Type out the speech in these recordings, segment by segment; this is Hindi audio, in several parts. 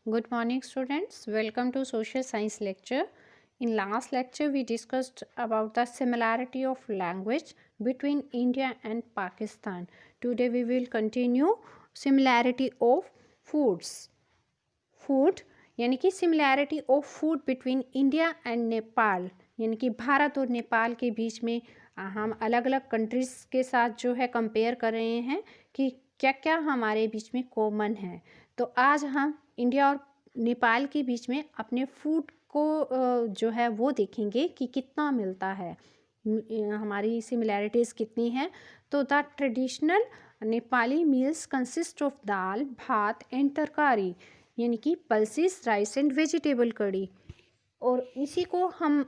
Good morning, students. Welcome to Social Science lecture. In last lecture, we discussed about the similarity of language between India and Pakistan. Today, we will continue similarity of foods. Food यानी कि similarity of food between India and Nepal, यानी कि भारत और नेपाल के बीच में हम अलग अलग कंट्रीज़ के साथ जो है कंपेयर कर रहे हैं कि क्या क्या हमारे बीच में कॉमन है। तो आज हम इंडिया और नेपाल के बीच में अपने फूड को जो है वो देखेंगे कि कितना मिलता है, हमारी सिमिलैरिटीज़ कितनी हैं। तो the traditional Nepali meals consist of dal, bhat and तरकारी, यानी कि पल्सेस, राइस एंड वेजिटेबल कड़ी। और इसी को हम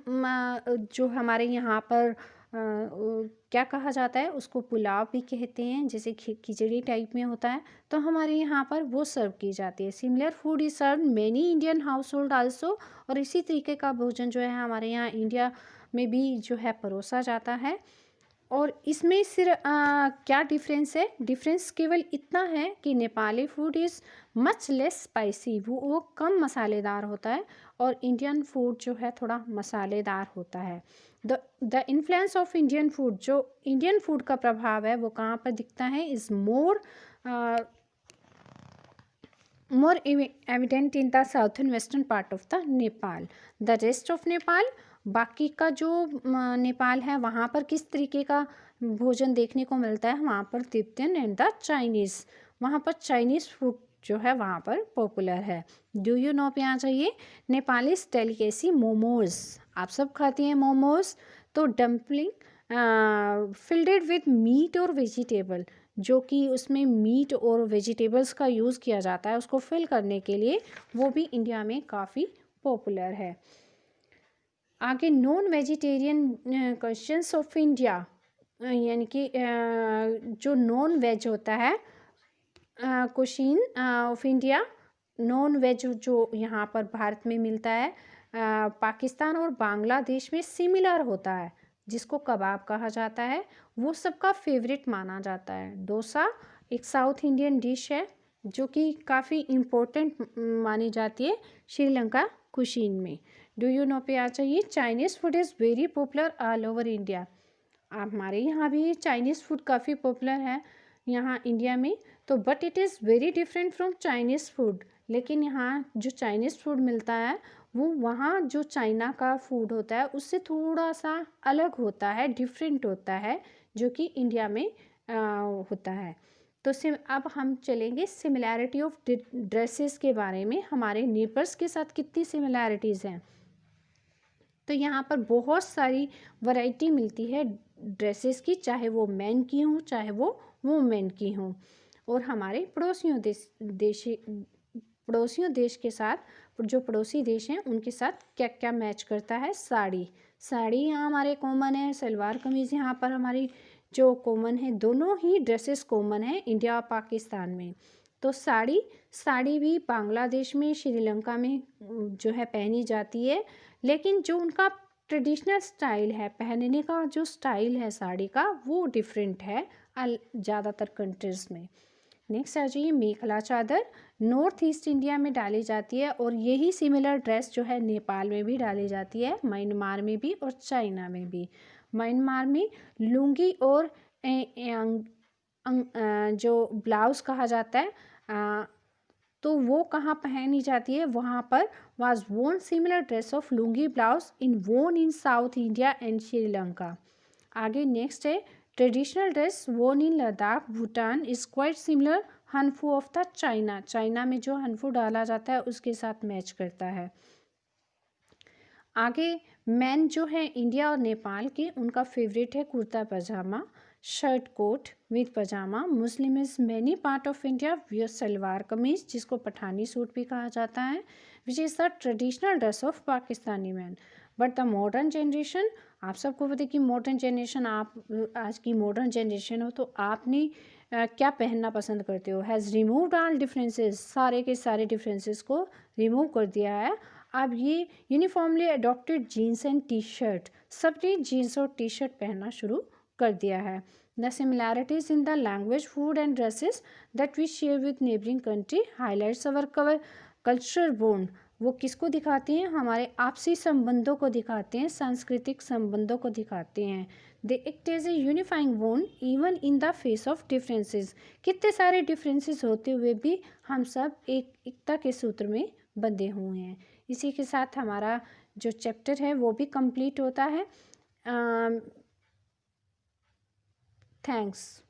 जो हमारे यहाँ पर क्या कहा जाता है, उसको पुलाव भी कहते हैं, जैसे खिचड़ी टाइप में होता है, तो हमारे यहाँ पर वो सर्व की जाती है। Similar food is serve many Indian household also. और इसी तरीके का भोजन जो है हमारे यहाँ इंडिया में भी जो है परोसा जाता है। और इसमें सिर्फ क्या डिफरेंस है, डिफरेंस केवल इतना है कि Nepali food is much less spicy, वो कम मसालेदार होता है, और इंडियन फूड जो है थोड़ा मसालेदार होता है। The influence of Indian food, जो इंडियन फूड का प्रभाव है वो कहाँ पर दिखता है, is more evident in the southern western part of the Nepal. The rest of Nepal, बाकी का जो नेपाल है वहाँ पर किस तरीके का भोजन देखने को मिलता है, वहाँ पर तिब्बतन एंड द चाइनीज़, वहाँ पर चाइनीज़ फूड जो है वहाँ पर पॉपुलर है। डू यू नो पे आ जाइए, नेपाली डेलिकेसी मोमोज, आप सब खाती हैं मोमोज। तो डम्पलिंग फिल्डेड विद मीट और वेजिटेबल, जो कि उसमें मीट और वेजिटेबल्स का यूज़ किया जाता है उसको फिल करने के लिए, वो भी इंडिया में काफ़ी पॉपुलर है। आगे non vegetarian questions of India, यानी कि जो नॉन वेज होता है कुशीन ऑफ इंडिया, नॉन वेज जो यहाँ पर भारत में मिलता है पाकिस्तान और बांग्लादेश में सिमिलर होता है, जिसको कबाब कहा जाता है, वो सबका फेवरेट माना जाता है। डोसा एक साउथ इंडियन डिश है जो कि काफ़ी इम्पोर्टेंट मानी जाती है श्रीलंका कुशीन में। डू यू नो पे आ चाहिए, Chinese food is very popular all over India. हमारे यहाँ भी चाइनीज़ फूड काफ़ी पॉपुलर है यहाँ इंडिया में, तो but it is very different from Chinese food. लेकिन यहाँ जो चाइनीज़ फूड मिलता है वो वहाँ जो चाइना का फूड होता है उससे थोड़ा सा अलग होता है, डिफरेंट होता है, जो कि इंडिया में होता है। तो अब हम चलेंगे सिमिलैरिटी ऑफ ड्रेसेस के बारे में, हमारे नेबर्स के साथ कितनी सिमिलैरिटीज़ हैं। तो यहाँ पर बहुत सारी वैरायटी मिलती है ड्रेसेस की, चाहे वो मैन की हों चाहे वो वुमेन की हों। और हमारे पड़ोसियों देश के साथ, जो पड़ोसी देश हैं उनके साथ क्या क्या मैच करता है, साड़ी यहाँ हमारे कॉमन है, सलवार कमीज़ यहाँ पर हमारी जो कॉमन है, दोनों ही ड्रेसेस कॉमन है इंडिया और पाकिस्तान में। तो साड़ी भी बांग्लादेश में, श्रीलंका में जो है पहनी जाती है, लेकिन जो उनका ट्रेडिशनल स्टाइल है, पहनने का जो स्टाइल है साड़ी का, वो डिफरेंट है ज़्यादातर कंट्रीज़ में। नेक्स्ट आ जाइए, मेखला चादर नॉर्थ ईस्ट इंडिया में डाली जाती है, और यही सिमिलर ड्रेस जो है नेपाल में भी डाली जाती है, म्यांमार में भी और चाइना में भी। म्यांमार में लुंगी और जो ब्लाउज़ कहा जाता है, तो वो कहाँ पहनी जाती है, वहाँ पर was worn similar dress of lungi blouse in South India and Sri Lanka. आगे नेक्स्ट है, traditional dress worn in Ladakh Bhutan is quite similar Hanfu of the China में जो हनफू डाला जाता है उसके साथ मैच करता है। आगे मैन जो है इंडिया और नेपाल के, उनका फेवरेट है kurta pajama, shirt coat with pajama. Muslim is many part of India wear salwar kameez, जिसको पठानी सूट भी कहा जाता है, which is the traditional dress of Pakistani man. But the modern generation, आप सबको पता है कि मॉडर्न जनरेशन, आप आज की मॉडर्न जनरेशन हो, तो आपने क्या पहनना पसंद करते हो, हैज़ रिमूव्ड ऑल डिफरेंसेस, सारे के सारे डिफरेंसेस को रिमूव कर दिया है। अब ये uniformly adopted jeans and T shirt, सबने जीन्स और टी शर्ट पहनना शुरू कर दिया है। The similarities in the language, food and dresses that we share with neighbouring country highlights our cultural bond वो किसको दिखाते हैं, हमारे आपसी संबंधों को दिखाते हैं, सांस्कृतिक संबंधों को दिखाते हैं। They act as a unifying bond even in the face of differences, कितने सारे डिफरेंसेस होते हुए भी हम सब एकता के सूत्र में बंधे हुए हैं। इसी के साथ हमारा जो चैप्टर है वो भी कंप्लीट होता है। थैंक्स।